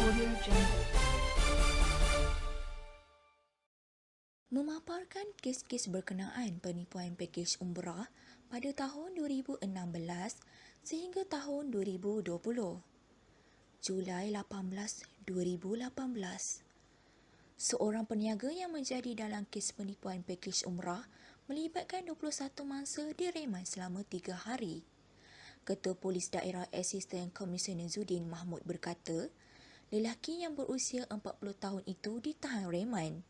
Audio Jungle. Memaparkan kes-kes berkenaan penipuan pakej umrah pada tahun 2016 sehingga tahun 2020. Julai 18, 2018. Seorang peniaga yang menjadi dalam kes penipuan pakej umrah melibatkan 21 mangsa direman selama 3 hari. Ketua Polis Daerah Asisten Komisioner Zudin Mahmud berkata, lelaki yang berusia 40 tahun itu ditahan reman.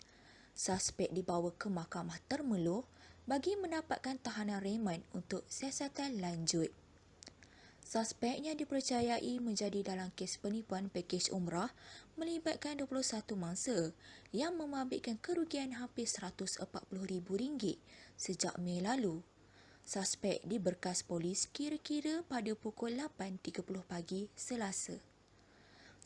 Suspek dibawa ke Mahkamah Termeluh bagi mendapatkan tahanan reman untuk siasatan lanjut. Suspeknya dipercayai menjadi dalam kes penipuan pakej umrah melibatkan 21 mangsa yang membabitkan kerugian hampir RM140,000 sejak Mei lalu. Suspek diberkas polis kira-kira pada pukul 8.30 pagi Selasa.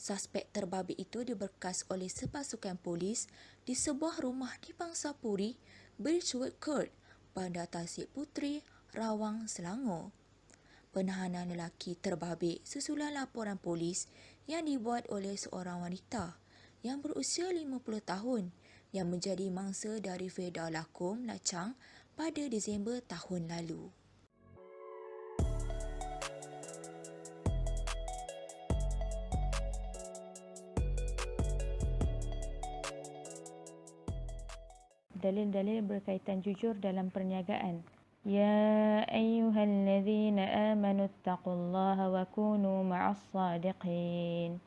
Suspek terbabit itu diberkas oleh sepasukan polis di sebuah rumah di Pangsapuri, Birchwood Court, Bandar Tasik Puteri, Rawang, Selangor. Penahanan lelaki terbabit susulan laporan polis yang dibuat oleh seorang wanita yang berusia 50 tahun yang menjadi mangsa dari Firdaus Lakum, Lacang pada Disember tahun lalu. Dalil-dalil berkaitan jujur dalam perniagaan. Ya ayyuhallazina amanu taqullaha wa kunu ma'as sadiqin.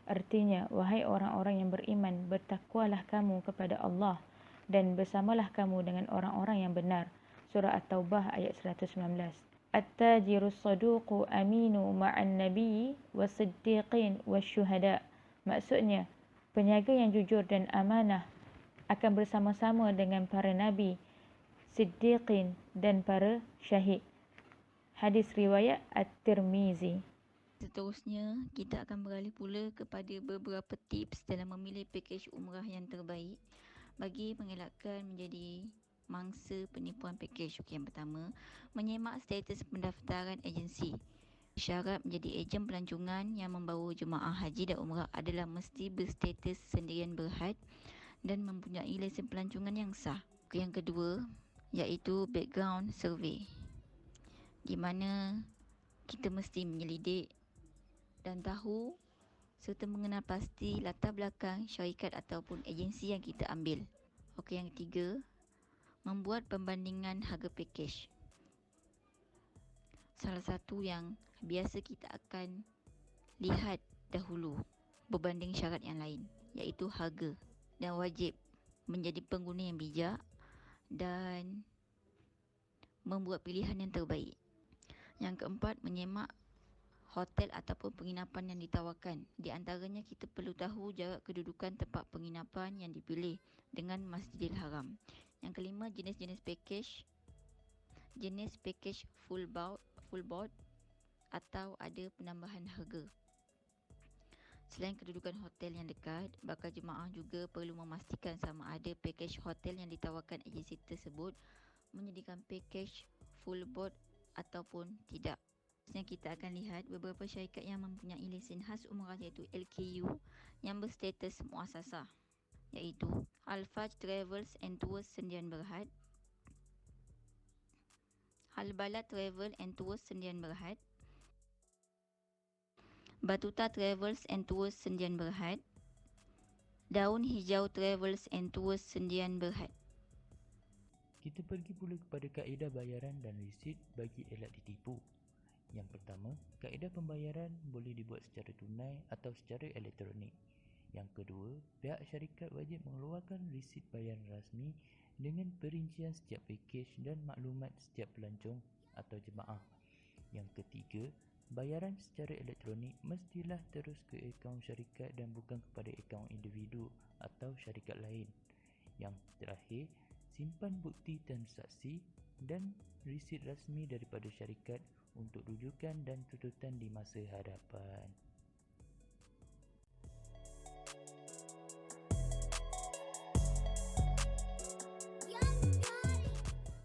Artinya, wahai orang-orang yang beriman, bertakwalah kamu kepada Allah dan bersamalah kamu dengan orang-orang yang benar. Surah At-Taubah ayat 119. At-tajirus saduqu aminu ma'an nabiyyi was-siddiqin wasyuhada. Maksudnya, peniaga yang jujur dan amanah akan bersama-sama dengan para nabi, siddiqin dan para syahid. Hadis riwayat At-Tirmizi. Seterusnya, kita akan beralih pula kepada beberapa tips dalam memilih pakej umrah yang terbaik bagi mengelakkan menjadi mangsa penipuan pakej. Yang pertama, menyemak status pendaftaran agensi. Syarat menjadi ejen pelancongan yang membawa jemaah haji dan umrah adalah mesti berstatus sendirian berhad dan mempunyai lesen pelancongan yang sah. Yang kedua, iaitu background survey, di mana kita mesti menyelidik dan tahu serta mengenal pasti latar belakang syarikat ataupun agensi yang kita ambil. Yang ketiga, membuat perbandingan harga pakej. Salah satu yang biasa kita akan lihat dahulu berbanding syarat yang lain, iaitu harga, dan wajib menjadi pengguna yang bijak dan membuat pilihan yang terbaik. Yang keempat, menyemak hotel ataupun penginapan yang ditawarkan. Di antaranya kita perlu tahu jarak kedudukan tempat penginapan yang dipilih dengan Masjidil Haram. Yang kelima, jenis-jenis pakej. Jenis pakej full board atau ada penambahan harga. Selain kedudukan hotel yang dekat, bakal jemaah juga perlu memastikan sama ada pakej hotel yang ditawarkan agensi tersebut menyediakan pakej full board ataupun tidak. Selanjutnya kita akan lihat beberapa syarikat yang mempunyai lesen khas umrah iaitu LKU yang berstatus muasasah, iaitu Al-Faj Travels and Tours Sdn Bhd, Al-Balad Travel and Tours Sdn Bhd, Batuta Travels and Tours Sdn Bhd, Daun Hijau Travels and Tours Sdn Bhd. Kita pergi pula kepada kaedah bayaran dan resit bagi elak ditipu. Yang pertama, kaedah pembayaran boleh dibuat secara tunai atau secara elektronik. Yang kedua, pihak syarikat wajib mengeluarkan resit bayaran rasmi dengan perincian setiap pakej dan maklumat setiap pelancong atau jemaah. Yang ketiga, bayaran secara elektronik mestilah terus ke akaun syarikat dan bukan kepada akaun individu atau syarikat lain. Yang terakhir, simpan bukti transaksi dan resit rasmi daripada syarikat untuk rujukan dan tuntutan di masa hadapan.